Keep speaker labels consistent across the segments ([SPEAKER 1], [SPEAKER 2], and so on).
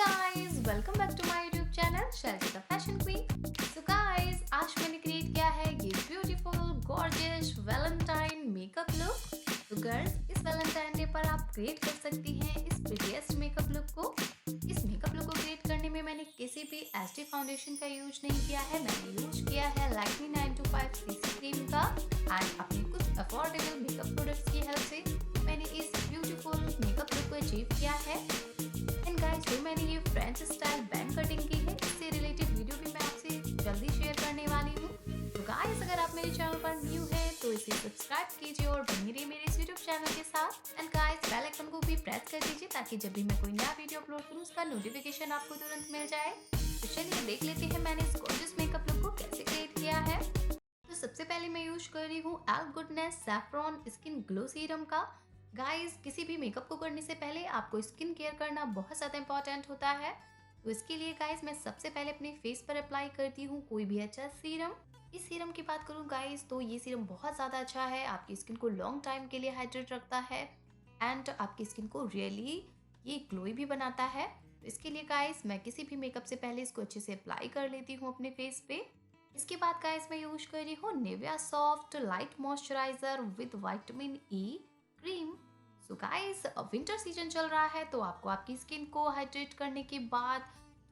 [SPEAKER 1] Guys, welcome back to my YouTube channel Shaili the fashion queen. So guys, आज मैंने create किया है ये beautiful gorgeous Valentine makeup look. तो गर्ल्स, इस वैलेंटाइन डे पर आप क्रिएट कर सकती हैं इस प्रीटिएस्ट मेकअप लुक को। इस मेकअप लुक को क्रिएट करने में मैंने किसी भी एचडी फाउंडेशन का यूज नहीं किया है। मैंने यूज किया है लैक्मे 925 सीसी क्रीम का एंड अपने कुछ अफोर्डेबल मेकअप प्रोडक्ट्स की हेल्प से मैंने इस ब्यूटीफुल मेकअप लुक को अचीव किया है। गाइस, जो मैंने ये फ्रेंच स्टाइल बैंग कटिंग की है, इससे रिलेटेड वीडियो भी मैं आपसे जल्दी शेयर करने वाली हूँ। तो गाइस, अगर आप मेरे चैनल पर न्यू हैं तो इसे सब्सक्राइब कीजिए और बने रहिए मेरे इस यूट्यूब चैनल के साथ। एंड गाइस, बेल आइकन को भी प्रेस कर दीजिए ताकि जब भी मैं कोई नया वीडियो अपलोड करूँ उसका नोटिफिकेशन आपको तुरंत मिल जाए। तो चलिए देख लेते हैं मैंने इस गॉर्जियस मेकअप लुक को कैसे क्रिएट किया है। तो सबसे पहले मैं यूज कर रही हूँ L goodness saffron skin glow serum का। गाइस, किसी भी मेकअप को करने से पहले आपको स्किन केयर करना बहुत ज़्यादा इंपॉर्टेंट होता है। तो इसके लिए गाइस, मैं सबसे पहले अपने फेस पर अप्लाई करती हूँ कोई भी अच्छा सीरम। इस सीरम की बात करूँ गाइस, तो ये सीरम बहुत ज़्यादा अच्छा है, आपकी स्किन को लॉन्ग टाइम के लिए हाइड्रेट रखता है एंड आपकी स्किन को रियली ये ग्लोई भी बनाता है। तो इसके लिए गाइस, मैं किसी भी मेकअप से पहले इसको अच्छे से अप्लाई कर लेती हूँ अपने फेस पे। इसके बाद गाइस, मैं यूज कर रही हूँ Nivea soft light moisturiser with vitamin E cream. So guys, winter season चल रहा है तो आपको आपकी स्किन को हाइड्रेट करने के बाद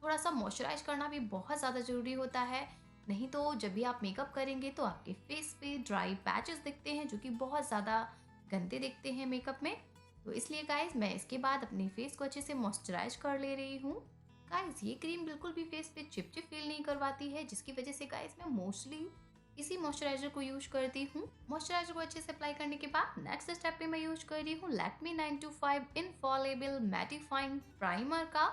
[SPEAKER 1] थोड़ा सा मॉइस्चराइज करना भी बहुत ज़्यादा ज़रूरी होता है। नहीं तो जब भी आप मेकअप करेंगे तो आपके फेस पे ड्राई पैचेस दिखते हैं जो कि बहुत ज़्यादा गंदे दिखते हैं मेकअप में। तो इसलिए गाइस, मैं इसके बाद अपने फेस को अच्छे से मॉइस्चराइज कर ले रही हूँ। गाइस, ये क्रीम बिल्कुल भी फेस पे चिपचिप फील नहीं करवाती है, जिसकी वजह से गाइस मैं मोस्टली इसी मॉइस्चराइजर को यूज करती हूँ। मॉइस्चराइजर को अच्छे से अप्लाई करने के बाद नेक्स्ट स्टेप पे मैं यूज कर रही हूँ लैक्मे 925 इनफॉलेबल मैटिफाइंग प्राइमर का।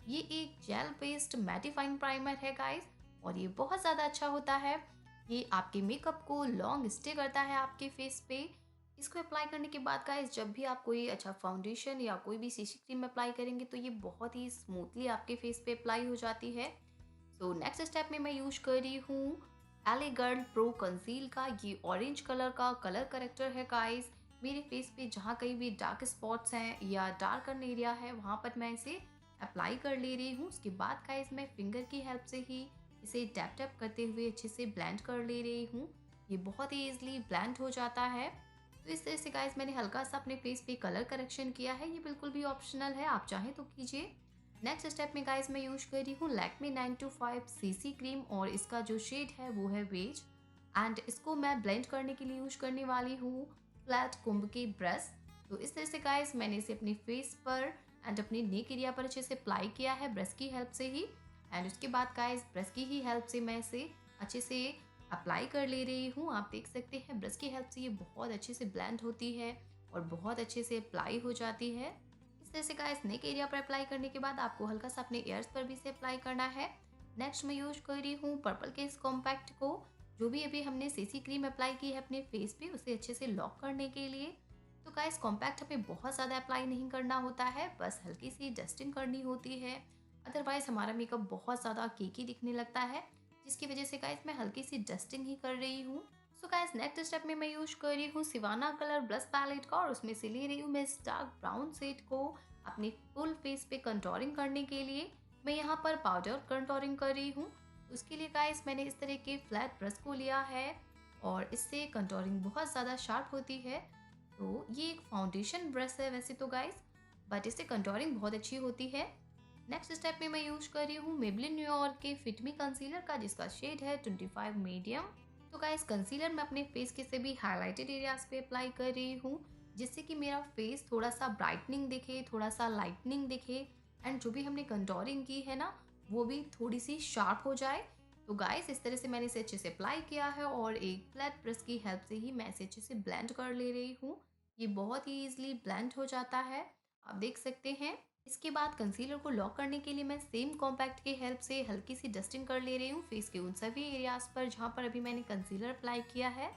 [SPEAKER 1] ये एक जेल बेस्ड मैटिफाइंग प्राइमर है गाइस और ये बहुत ज़्यादा अच्छा होता है। ये आपके मेकअप को लॉन्ग स्टे करता है आपके फेस पे। इसको अप्लाई करने के बाद गाइस, जब भी आप कोई अच्छा फाउंडेशन या कोई भी सीसी क्रीम अप्लाई करेंगे तो ये बहुत ही स्मूथली आपके फेस पे अप्लाई हो जाती है। तो नेक्स्ट स्टेप में मैं यूज कर रही हूँ एले गर्ल प्रो कंसील का। ये ऑरेंज कलर का कलर करेक्टर है गाइस। मेरे फेस पे जहाँ कहीं भी डार्क स्पॉट्स हैं या डार्कन एरिया है वहाँ पर मैं इसे अप्लाई कर ले रही हूँ। उसके बाद गाइस, मैं फिंगर की हेल्प से ही इसे टैप टैप करते हुए अच्छे से ब्लेंड कर ले रही हूँ। ये बहुत ही ईजिली ब्लेंड हो जाता है। तो इस तरह से गाइस, मैंने हल्का सा अपने फेस पे कलर करेक्शन किया है। ये बिल्कुल भी ऑप्शनल है, आप चाहें तो कीजिए। नेक्स्ट स्टेप में गाइस, मैं यूज कर रही हूँ लैक्मे 925 सीसी क्रीम और इसका जो शेड है वो है बेज एंड इसको मैं ब्लेंड करने के लिए यूज करने वाली हूँ फ्लैट कुंभ के ब्रश। तो इस तरह से गाइस, मैंने इसे अपने फेस पर एंड अपने नेक एरिया पर अच्छे से अप्लाई किया है ब्रश की हेल्प से ही। एंड उसके बाद गाइस, ब्रश की ही हेल्प से मैं इसे अच्छे से अप्लाई कर ले रही हूँ। आप देख सकते हैं ब्रश की हेल्प से ये बहुत अच्छे से ब्लेंड होती है और बहुत अच्छे से अप्लाई हो जाती है। इस तरह से गाइस, नेक एरिया पर अप्लाई करने के बाद आपको हल्का सा अपने ईयर्स पर भी इसे अप्लाई करना है। नेक्स्ट मैं यूज कर रही हूँ पर्पल के इस कॉम्पैक्ट को, जो भी अभी हमने सीसी क्रीम अप्लाई की है अपने फेस पे उसे अच्छे से लॉक करने के लिए। तो गाइस, कॉम्पैक्ट हमें बहुत ज़्यादा अप्लाई नहीं करना होता है, बस हल्की सी डस्टिंग करनी होती है। अदरवाइज हमारा मेकअप बहुत ज़्यादा केकी दिखने लगता है, जिसकी वजह से गाइस मैं हल्की सी डस्टिंग ही कर रही हूँ। सो गाइस, नेक्स्ट स्टेप में मैं यूज कर रही हूँ सिवाना कलर ब्लश पैलेट का और उसमें से ले रही हूँ मैं इस डार्क ब्राउन शेड को अपने फुल फेस पे कंटोरिंग करने के लिए। मैं यहाँ पर पाउडर कंटोरिंग कर रही हूँ। उसके लिए गाइस, मैंने इस तरह के फ्लैट ब्रश को लिया है और इससे कंटोरिंग बहुत ज़्यादा शार्प होती है। तो ये एक फाउंडेशन ब्रश है वैसे तो गाइस, बट इससे कंटोरिंग बहुत अच्छी होती है। नेक्स्ट स्टेप में मैं यूज कर रही हूँ मेबलिन न्यूयॉर्क के फिट मी कंसीलर का, जिसका शेड है 25 मीडियम। तो गाइस, कंसीलर मैं अपने फेस के से भी हाईलाइटेड एरियाज पे अप्लाई कर रही हूँ, जिससे कि मेरा फेस थोड़ा सा ब्राइटनिंग दिखे, थोड़ा सा लाइटनिंग दिखे एंड जो भी हमने कंटोरिंग की है ना वो भी थोड़ी सी शार्प हो जाए। तो गाइस, इस तरह से मैंने इसे अच्छे से अप्लाई किया है और एक फ्लैट ब्रश की हेल्प से ही मैं इसे अच्छे से ब्लेंड कर ले रही हूँ। ये बहुत ही ईजिली ब्लेंड हो जाता है, आप देख सकते हैं। इसके बाद कंसीलर को लॉक करने के लिए मैं सेम कॉम्पैक्ट की हेल्प से हल्की सी डस्टिंग कर ले रही हूँ फेस के उन सभी एरियाज पर जहाँ पर अभी मैंने कंसीलर अप्लाई किया है।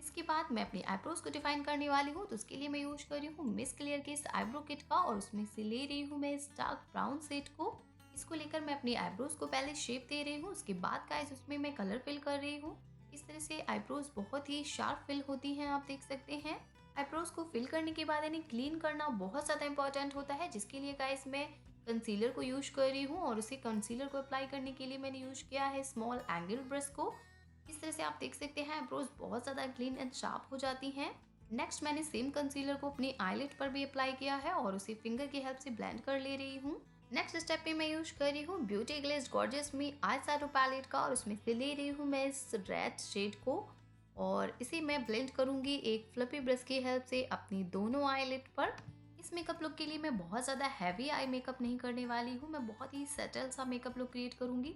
[SPEAKER 1] इसके बाद मैं अपनी आईब्रोज को डिफाइन करने वाली हूँ, तो उसके लिए मैं यूज कर रही हूँ मिस क्लियर के इस आईब्रो किट का और उसमें से ले रही हूँ मैं इस डार्क ब्राउन शेड को। इसको लेकर मैं अपनी आईब्रोज को पहले शेप दे रही हूँ, उसके बाद गाइस उसमें मैं कलर फिल कर रही हूँ। इस तरह से आईब्रोज बहुत ही शार्प फिल होती हैं, आप देख सकते हैं। आईब्रोज को फिल करने के बाद इन्हें क्लीन करना बहुत ज़्यादा इंपॉर्टेंट होता है, जिसके लिए गाइस मैं कंसीलर को यूज कर रही हूँ और उसी कंसीलर को अप्लाई करने के लिए मैंने यूज किया है स्मॉल एंगल ब्रश को। इस तरह से आप देख सकते हैं आईब्रोज बहुत ज़्यादा क्लीन एंड शार्प हो जाती हैं। नेक्स्ट मैंने सेम कंसीलर को अपनी आईलिड पर भी अप्लाई किया है और उसे फिंगर की हेल्प से ब्लेंड कर ले रही हूँ। नेक्स्ट स्टेप पे मैं यूज कर रही हूँ ब्यूटी ग्लेज्ड गॉर्जियस में आई शैडो पैलेट का और उसमें से ले रही हूँ मैं इस रेड शेड को और इसे मैं ब्लेंड करूंगी एक फ्लफी ब्रश की हेल्प से अपनी दोनों आईलिड पर। इस मेकअप लुक के लिए मैं बहुत ज़्यादा हैवी आई मेकअप नहीं करने वाली हूँ, मैं बहुत ही सेटल सा मेकअप लुक क्रिएट करूंगी।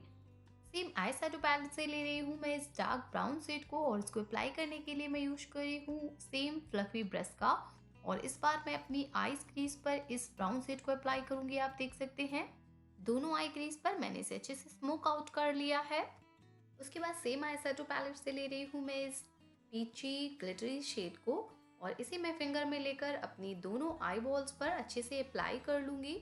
[SPEAKER 1] सेम आई शैडो पैलेट से ले रही हूँ मैं इस डार्क ब्राउन शेड को और इसको अप्लाई करने के लिए मैं यूज कर रही हूँ सेम फ्लफी ब्रश का और इस बार मैं अपनी आईज क्रीज पर इस ब्राउन शेड को अप्लाई करूंगी। आप देख सकते हैं दोनों आई क्रीज पर मैंने इसे अच्छे से स्मोक आउट कर लिया है। उसके बाद सेम आई शैडो पैलेट से ले रही हूँ मैं इस पीची ग्लिटरी शेड को और इसे मैं फिंगर में लेकर अपनी दोनों आई बॉल्स पर अच्छे से अप्लाई कर लूँगी।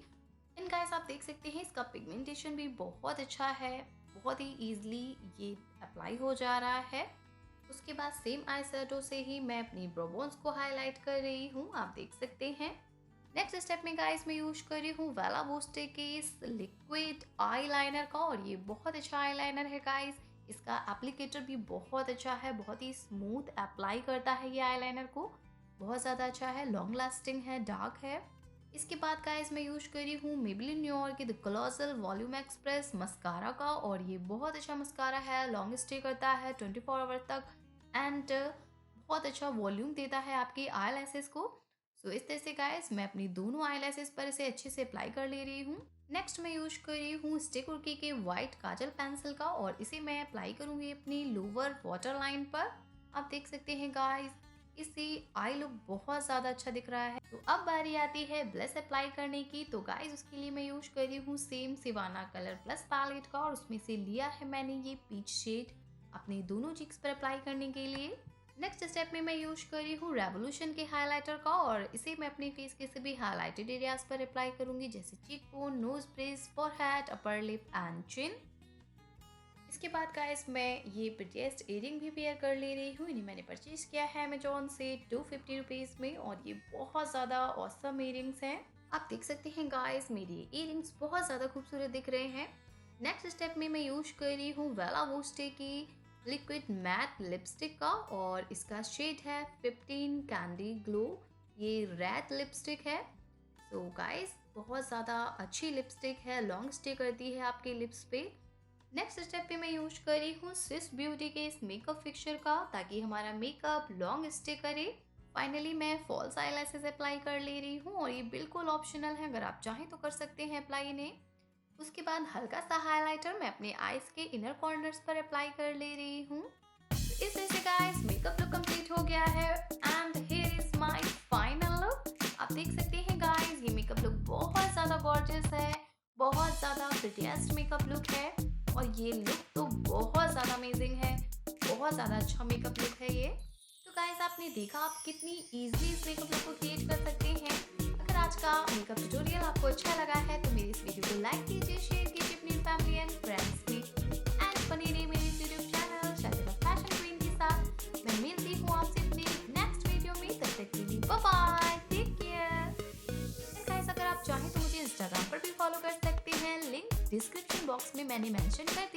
[SPEAKER 1] एंड गाइस आप देख सकते हैं इसका पिगमेंटेशन भी बहुत अच्छा है, बहुत ही ईजिली ये अप्लाई हो जा रहा है। उसके बाद सेम आई शैडो से ही मैं अपनी ब्रो बोन्स को हाईलाइट कर रही हूँ, आप देख सकते हैं। नेक्स्ट स्टेप में गाइस मैं यूज कर रही हूँ वेला वोस्टे के इस लिक्विड आई लाइनर का और ये बहुत अच्छा आई लाइनर है गाइस। इसका एप्लीकेटर भी बहुत अच्छा है, बहुत ही स्मूथ अप्लाई करता है ये आईलाइनर को, बहुत ज़्यादा अच्छा है, लॉन्ग लास्टिंग है, डार्क है। इसके बाद गाइस मैं यूज कर रही हूँ मेबेलिन न्यूयॉर्क की द ग्लोसल वॉल्यूम एक्सप्रेस मस्कारा का और ये बहुत अच्छा मस्कारा है, लॉन्ग स्टे करता है 24 आवर तक एंड बहुत अच्छा वॉल्यूम देता है आपकी आई लैसेस को। सो इस तरह से गाइस मैं अपनी दोनों आई लैसेस पर इसे अच्छे से अप्लाई कर ले रही हूँ। नेक्स्ट मैं यूज कर रही हूँ क्विर्की के वाइट काजल पेंसिल का और इसे मैं अप्लाई करूंगी अपनी लोअर वाटर लाइन पर। आप देख सकते हैं गाइस इससे आई लुक बहुत ज़्यादा अच्छा दिख रहा है। तो अब बारी आती है ब्लश अप्लाई करने की। तो गाइस उसके लिए मैं यूज कर रही हूँ सेम सिवाना कलर प्लस पैलेट का और उसमें से लिया है मैंने ये पीच शेड अपने दोनों चीक्स पर अप्लाई करने के लिए। नेक्स्ट स्टेप में मैं यूज कर रही हूँ रेवोल्यूशन के हाइलाइटर का और इसे मैं अपने फेस के सभी हाइलाइटेड एरियाज पर अप्लाई करूंगी जैसे cheekbone, nose bridge, forehead, upper lip and chin. इसके बाद गाइस मैं ये प्रिटीएस्ट इयरिंग भी वेयर कर ले रही हूँ। इन्हें मैंने परचेज किया है अमेजोन से 250 रुपीज़ में और ये बहुत ज़्यादा ऑसम इयरिंग्स हैं। आप देख सकते हैं गाइस मेरी इयरिंग्स बहुत ज़्यादा खूबसूरत दिख रहे हैं। नेक्स्ट स्टेप में मैं यूज कर रही हूँ वेला वोस्टे की लिक्विड मैट लिपस्टिक का और इसका शेड है 15 कैंडी ग्लो। ये रेड लिपस्टिक है। सो गाइस बहुत ज़्यादा अच्छी लिपस्टिक है, लॉन्ग स्टे करती है आपके लिप्स पे। नेक्स्ट स्टेप पे मैं यूज कर रही हूँ स्विस ब्यूटी के इस मेकअप फिक्सचर का ताकि हमारा मेकअप लॉन्ग स्टे करे। फाइनली मैं फॉल्स आईलैशेस अप्लाई कर ले रही हूँ और ये बिल्कुल ऑप्शनल है, अगर आप चाहें तो कर सकते हैं अप्लाई इन्हें। उसके बाद हल्का सा हाइलाइटर मैं अपने आईज के इनर कॉर्नर्स पर अप्लाई कर ले रही हूँ। तो इस तरह से गाइस मेकअप लुक कंप्लीट हो गया है and here is my final look. आप देख सकते हैं गाइस ये मेकअप लुक बहुत ज़्यादा गॉर्जियस है, बहुत ज़्यादा प्रिटीएस्ट मेकअप लुक है और ये लुक तो बहुत ज़्यादा अमेजिंग है, बहुत ज़्यादा अच्छा मेकअप लुक है ये। तो गाइस आपने देखा आप कितनी इजीली इस मेकअप लुक को क्रिएट कर सकते हैं। अगर आज का मेकअप ट्यूटोरियल आपको अच्छा लगा है तो मेरी इस वीडियो को लाइक कीजिए, शेयर कीजिए अपनी फैमिली एंड फ्रेंड्स में एंड बने रहिए मेरे यूट्यूब चैनल शायद फैशन क्वीन के साथ। मैं मिलती हूँ आपसे अपनी नेक्स्ट वीडियो में, तब तक के लिए bye bye, take care. Guys अगर आप चाहें तो मुझे इंस्टाग्राम पर भी फॉलो कर सकते हैं, लिंक डिस्क्रिप्शन बॉक्स में मैंने मेंशन कर